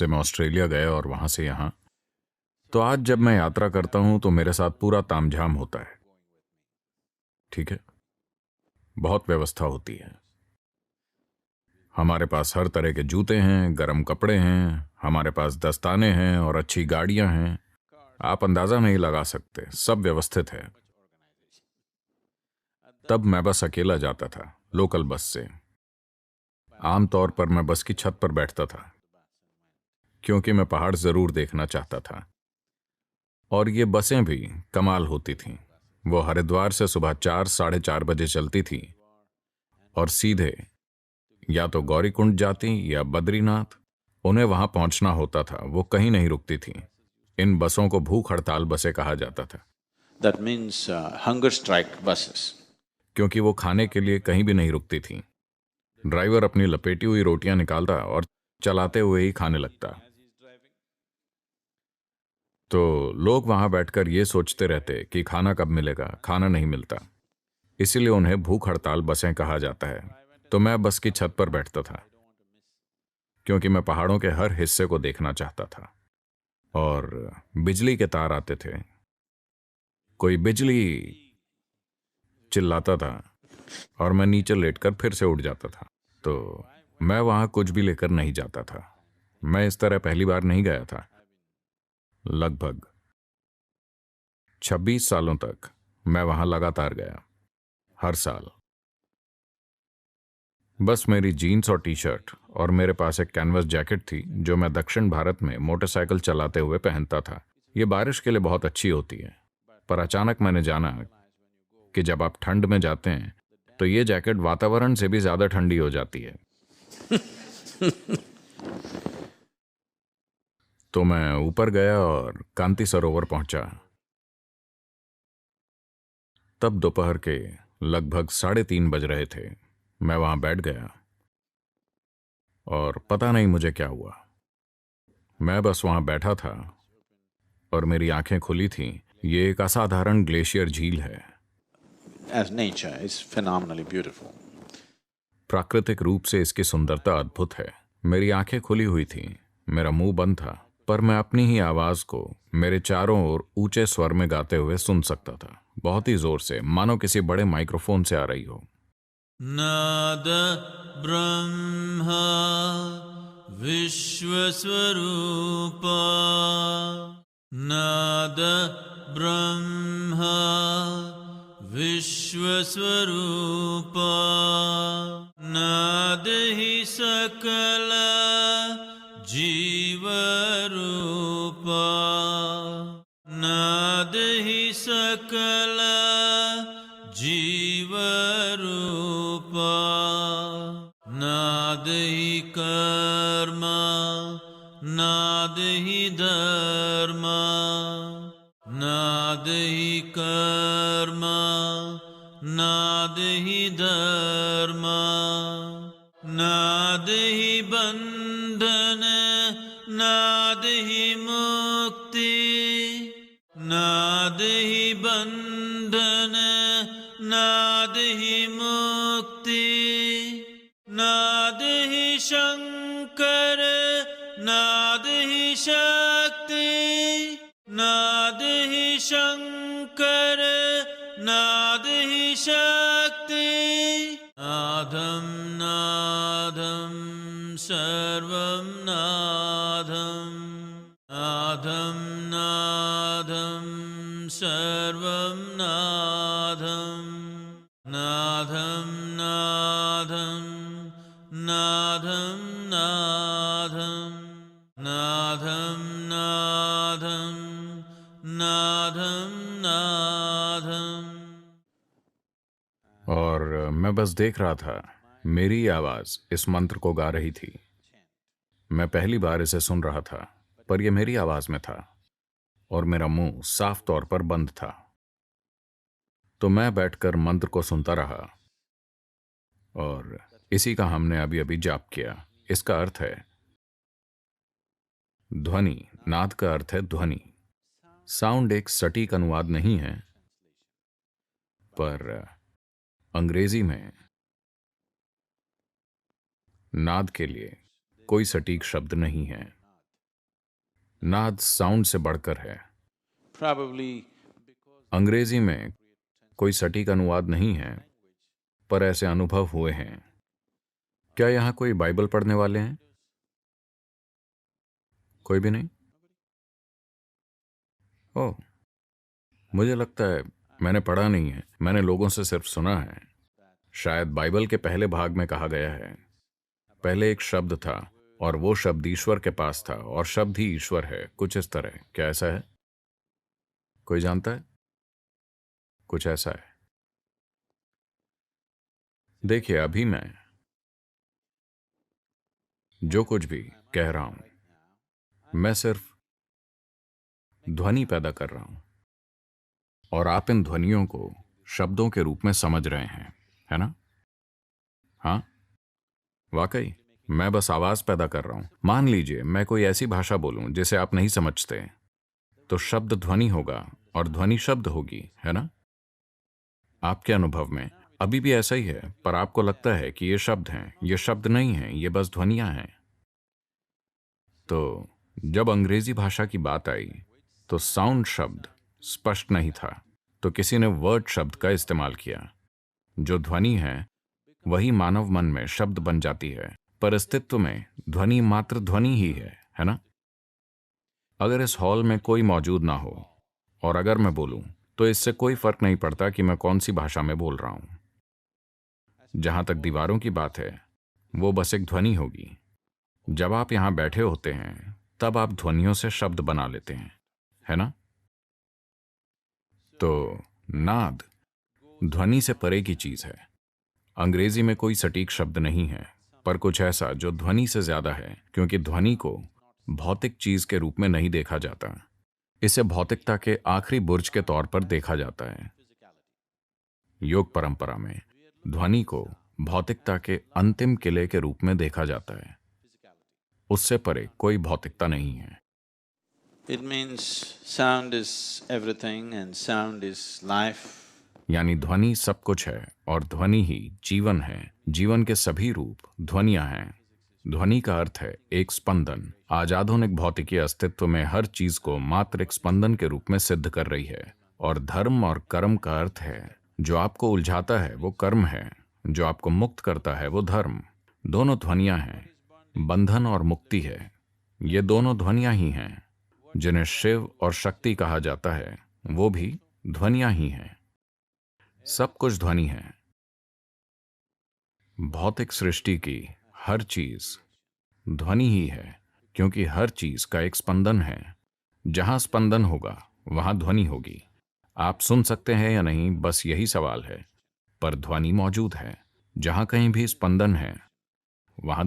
से मैं ऑस्ट्रेलिया गया और वहां से यहां। तो आज जब मैं यात्रा करता हूं तो मेरे साथ पूरा तामझाम होता है। ठीक है, बहुत व्यवस्था होती है। हमारे पास हर तरह के जूते हैं, गर्म कपड़े हैं, हमारे पास दस्ताने हैं और अच्छी गाड़ियां हैं। आप अंदाजा नहीं लगा सकते, सब व्यवस्थित है। तब मैं बस अकेला जाता था, लोकल बस से। आमतौर पर मैं बस की छत पर बैठता था क्योंकि मैं पहाड़ जरूर देखना चाहता था। और ये बसें भी कमाल होती थीं। वो हरिद्वार से सुबह 4 साढ़े 4 बजे चलती थी और सीधे या तो गौरीकुंड जाती या बद्रीनाथ। उन्हें वहां पहुंचना होता था, वो कहीं नहीं रुकती थी। इन बसों को भूख हड़ताल बसें कहा जाता था। That means hunger strike buses. क्योंकि वो खाने के लिए कहीं भी नहीं रुकती थी। ड्राइवर अपनी लपेटी हुई रोटियां निकालता और चलाते हुए ही खाने लगता। तो लोग वहां बैठकर ये सोचते रहते कि खाना कब मिलेगा। खाना नहीं मिलता, इसीलिए उन्हें भूख हड़ताल बसें कहा जाता है। तो मैं बस की छत पर बैठता था क्योंकि मैं पहाड़ों के हर हिस्से को देखना चाहता था। और बिजली के तार आते थे, कोई बिजली चिल्लाता था और मैं नीचे लेटकर फिर से उठ जाता था। तो मैं वहां कुछ भी लेकर नहीं जाता था। मैं इस तरह पहली बार नहीं गया था। लगभग 26 सालों तक मैं वहां लगातार गया, हर साल। बस मेरी जीन्स और टी शर्ट और मेरे पास एक कैनवस जैकेट थी जो मैं दक्षिण भारत में मोटरसाइकिल चलाते हुए पहनता था। ये बारिश के लिए बहुत अच्छी होती है, पर अचानक मैंने जाना कि जब आप ठंड में जाते हैं तो ये जैकेट वातावरण से भी ज्यादा ठंडी हो जाती है। तो मैं ऊपर गया और कांति सरोवर पहुंचा। तब दोपहर के लगभग 3:30 बज रहे थे। मैं वहां बैठ गया और पता नहीं मुझे क्या हुआ। मैं बस वहां बैठा था और मेरी आंखें खुली थीं। ये एक असाधारण ग्लेशियर झील है। As nature is phenomenally beautiful. प्राकृतिक रूप से इसकी सुंदरता अद्भुत है। मेरी आंखें खुली हुई थीं, मेरा मुंह बंद था, पर मैं अपनी ही आवाज को मेरे चारों ओर ऊंचे स्वर में गाते हुए सुन सकता था, बहुत ही जोर से, मानो किसी बड़े माइक्रोफोन से आ रही हो। नाद ब्रह्मा विश्वस्वरूपा, नाद ब्रह्मा विश्वस्वरूपा, नाद ही सकल जीवरूपा, नाद ही सकल जीवरूपा, नाद ही कर्म, नाद ही धर्म, नाद ही कर्म, नाद ही धर्म, नाद ही बंधन, नाद ही मुक्ति, नाद ही बंधन, नाद ही मुक्ति, नाद ही शंकर, नाद ही शक्ति, नाद ही शंकर, नाद ही शक्ति, नादम नादम सर्वम नादम, नादम नादम सर्वम नादम, नादम नादम, नादम नादम, नादम नादम, नादम नादम। और मैं बस देख रहा था। मेरी आवाज इस मंत्र को गा रही थी। मैं पहली बार इसे सुन रहा था, पर यह मेरी आवाज में था और मेरा मुंह साफ तौर पर बंद था। तो मैं बैठकर मंत्र को सुनता रहा और इसी का हमने अभी अभी जाप किया। इसका अर्थ है ध्वनि। नाद का अर्थ है ध्वनि। साउंड एक सटीक अनुवाद नहीं है, पर अंग्रेजी में नाद के लिए कोई सटीक शब्द नहीं है। नाद साउंड से बढ़कर है। Probably अंग्रेजी में कोई सटीक अनुवाद नहीं है, पर ऐसे अनुभव हुए हैं। क्या यहां कोई बाइबल पढ़ने वाले हैं? कोई भी नहीं? ओह, मुझे लगता है मैंने पढ़ा नहीं है, मैंने लोगों से सिर्फ सुना है। शायद बाइबल के पहले भाग में कहा गया है, पहले एक शब्द था और वो शब्द ईश्वर के पास था और शब्द ही ईश्वर है, कुछ इस तरह। क्या ऐसा है? कोई जानता है? कुछ ऐसा है। देखिए, अभी मैं जो कुछ भी कह रहा हूं, मैं सिर्फ ध्वनि पैदा कर रहा हूं और आप इन ध्वनियों को शब्दों के रूप में समझ रहे हैं, है ना? हाँ, वाकई मैं बस आवाज पैदा कर रहा हूं। मान लीजिए मैं कोई ऐसी भाषा बोलूं जिसे आप नहीं समझते, तो शब्द ध्वनि होगा और ध्वनि शब्द होगी, है ना? आपके अनुभव में अभी भी ऐसा ही है, पर आपको लगता है कि ये शब्द हैं। ये शब्द नहीं हैं, ये बस ध्वनियां हैं। तो जब अंग्रेजी भाषा की बात आई तो साउंड शब्द स्पष्ट नहीं था, तो किसी ने वर्ड शब्द का इस्तेमाल किया। जो ध्वनि है वही मानव मन में शब्द बन जाती है, पर अस्तित्व में ध्वनि मात्र ध्वनि ही है ना? अगर इस हॉल में कोई मौजूद ना हो और अगर मैं बोलूं, तो इससे कोई फर्क नहीं पड़ता कि मैं कौन सी भाषा में बोल रहा हूं। जहां तक दीवारों की बात है, वो बस एक ध्वनि होगी। जब आप यहां बैठे होते हैं, तब आप ध्वनियों से शब्द बना लेते हैं, है ना? तो नाद ध्वनि से परे की चीज है। अंग्रेजी में कोई सटीक शब्द नहीं है, पर कुछ ऐसा जो ध्वनि से ज्यादा है, क्योंकि ध्वनि को भौतिक चीज के रूप में नहीं देखा जाता। इसे भौतिकता के आखिरी बुर्ज के तौर पर देखा जाता है। योग परंपरा में ध्वनि को भौतिकता के अंतिम किले के रूप में देखा जाता है। उससे परे कोई भौतिकता नहीं है। it means sound is everything and sound is life. यानी ध्वनि सब कुछ है और ध्वनि ही जीवन है। जीवन के सभी रूप ध्वनियां हैं। ध्वनि का अर्थ है एक स्पंदन। आज आधुनिक भौतिकी अस्तित्व में हर चीज को मात्र एक स्पंदन के रूप में सिद्ध कर रही है। और धर्म और कर्म का अर्थ है, जो आपको उलझाता है वो कर्म है, जो आपको मुक्त करता है वो धर्म। दोनों ध्वनियां हैं। बंधन और मुक्ति है, ये दोनों ध्वनियां ही हैं। जिन्हें शिव और शक्ति कहा जाता है, वो भी ध्वनियां ही हैं। सब कुछ ध्वनि है। भौतिक सृष्टि की हर चीज ध्वनि ही है, क्योंकि हर चीज का एक स्पंदन है। जहां स्पंदन होगा वहां ध्वनि होगी। आप सुन सकते हैं या नहीं, बस यही सवाल है। पर ध्वनि मौजूद है। जहां कहीं भी स्पंदन है वहां